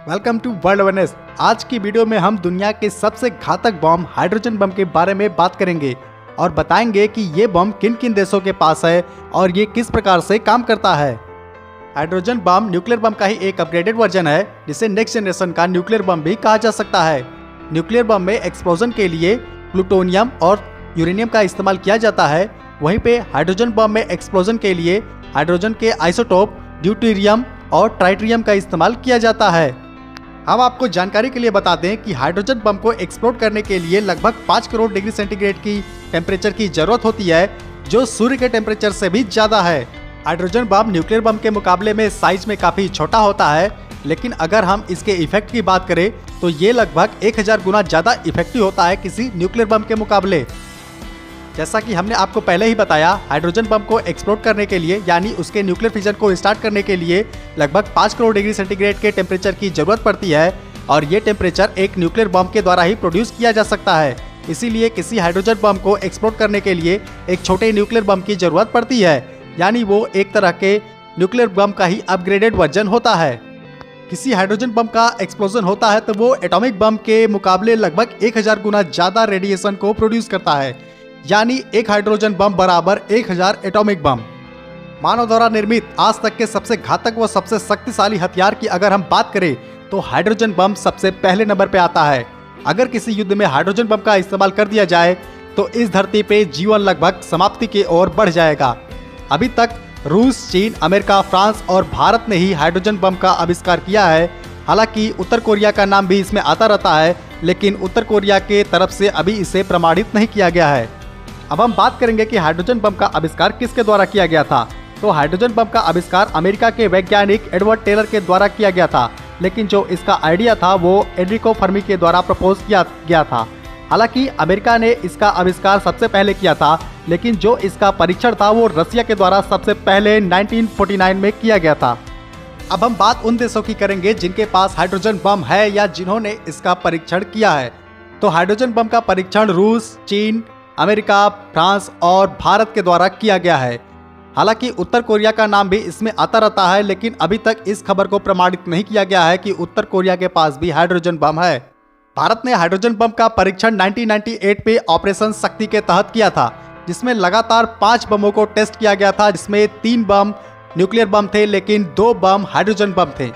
Welcome to world awareness. आज की video में हम दुनिया के सबसे घातक बम हाइड्रोजन बम के बारे में बात करेंगे और बताएंगे कि ये बम किन किन देशों के पास है और ये किस प्रकार से काम करता है। हाइड्रोजन बम न्यूक्लियर बम का ही एक अपग्रेडेड वर्जन है जिसे नेक्स्ट जनरेशन का न्यूक्लियर बम भी कहा जा सकता है। न्यूक्लियर बम में एक्सप्लोजन के लिए प्लूटोनियम और यूरेनियम का इस्तेमाल किया जाता है, वहीं पे हाइड्रोजन बम में एक्सप्लोजन के लिए हाइड्रोजन के आइसोटोप ड्यूटेरियम और ट्राइटिरियम का इस्तेमाल किया जाता है। हम आपको जानकारी के लिए बता दें कि हाइड्रोजन बम को एक्सप्लोड करने के लिए लगभग 5 करोड़ डिग्री सेंटीग्रेड की टेम्परेचर की जरूरत होती है, जो सूर्य के टेम्परेचर से भी ज़्यादा है। हाइड्रोजन बम न्यूक्लियर बम के मुकाबले में साइज में काफ़ी छोटा होता है, लेकिन अगर हम इसके इफेक्ट की बात करें तो ये लगभग 1000 गुना ज़्यादा इफेक्टिव होता है किसी न्यूक्लियर बम के मुकाबले। जैसा कि हमने आपको पहले ही बताया, हाइड्रोजन बम को एक्सप्लोड करने के लिए यानी उसके न्यूक्लियर फिजन को स्टार्ट करने के लिए लगभग 5 करोड़ डिग्री सेंटीग्रेड के टेम्परेचर की जरूरत पड़ती है और ये टेम्परेचर एक न्यूक्लियर बम के द्वारा ही प्रोड्यूस किया जा सकता है। इसीलिए किसी हाइड्रोजन बम को एक्सप्लोड करने के लिए एक छोटे न्यूक्लियर बम की जरूरत पड़ती है, यानी वो एक तरह के न्यूक्लियर बम का ही अपग्रेडेड वर्जन होता है। किसी हाइड्रोजन बम का एक्सप्लोजन होता है तो वो एटॉमिक बम के मुकाबले लगभग 1000 गुना ज़्यादा रेडिएशन को प्रोड्यूस करता है, यानी एक हाइड्रोजन बम बराबर 1000 एटॉमिक बम। मानव द्वारा निर्मित आज तक के सबसे घातक व सबसे शक्तिशाली हथियार की अगर हम बात करें तो हाइड्रोजन बम सबसे पहले नंबर पे आता है। अगर किसी युद्ध में हाइड्रोजन बम का इस्तेमाल कर दिया जाए तो इस धरती पे जीवन लगभग समाप्ति की ओर बढ़ जाएगा। अभी तक रूस, चीन, अमेरिका, फ्रांस और भारत ने ही हाइड्रोजन बम का आविष्कार किया है। हालांकि उत्तर कोरिया का नाम भी इसमें आता रहता है, लेकिन उत्तर कोरिया के तरफ से अभी इसे प्रमाणित नहीं किया गया है। अब हम बात करेंगे कि हाइड्रोजन बम का आविष्कार किसके द्वारा किया गया था। तो हाइड्रोजन बम का आविष्कार अमेरिका के वैज्ञानिक एडवर्ड टेलर के द्वारा किया गया था, लेकिन जो इसका आइडिया था वो एनरिको फर्मी के द्वारा प्रपोज किया गया था। हालांकि अमेरिका ने इसका आविष्कार सबसे पहले किया था, लेकिन जो इसका परीक्षण था वो रसिया के द्वारा सबसे पहले 1949 में किया गया था। अब हम बात उन देशों की करेंगे जिनके पास हाइड्रोजन बम है या जिन्होंने इसका परीक्षण किया है। तो हाइड्रोजन बम का परीक्षण रूस, चीन, अमेरिका, फ्रांस और भारत के द्वारा किया गया है। हालांकि उत्तर कोरिया का नाम भी इसमें आता रहता है, लेकिन अभी तक इस खबर को प्रमाणित नहीं किया गया है कि उत्तर कोरिया के पास भी हाइड्रोजन बम है। भारत ने हाइड्रोजन बम का परीक्षण 1998 पे ऑपरेशन शक्ति के तहत किया था, जिसमें लगातार 5 बमों को टेस्ट किया गया था, जिसमें 3 बम न्यूक्लियर बम थे लेकिन 2 बम हाइड्रोजन बम थे।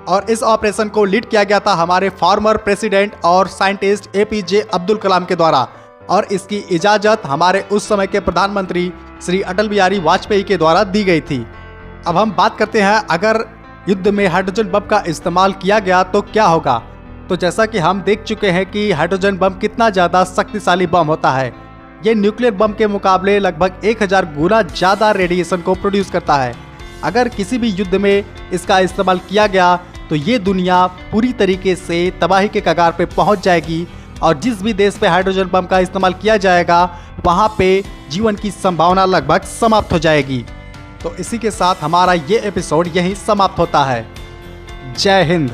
और इस ऑपरेशन को लीड किया गया था हमारे फॉर्मर प्रेसिडेंट और साइंटिस्ट APJ अब्दुल कलाम के द्वारा, और इसकी इजाज़त हमारे उस समय के प्रधानमंत्री श्री अटल बिहारी वाजपेयी के द्वारा दी गई थी। अब हम बात करते हैं अगर युद्ध में हाइड्रोजन बम का इस्तेमाल किया गया तो क्या होगा। तो जैसा कि हम देख चुके हैं कि हाइड्रोजन बम कितना ज़्यादा शक्तिशाली बम होता है। ये न्यूक्लियर बम के मुकाबले लगभग 1000 गुना ज़्यादा रेडिएशन को प्रोड्यूस करता है। अगर किसी भी युद्ध में इसका इस्तेमाल किया गया तो ये दुनिया पूरी तरीके से तबाही के कगार पे पहुँच जाएगी, और जिस भी देश पे हाइड्रोजन बम का इस्तेमाल किया जाएगा वहाँ पे जीवन की संभावना लगभग समाप्त हो जाएगी। तो इसी के साथ हमारा ये एपिसोड यहीं समाप्त होता है। जय हिंद।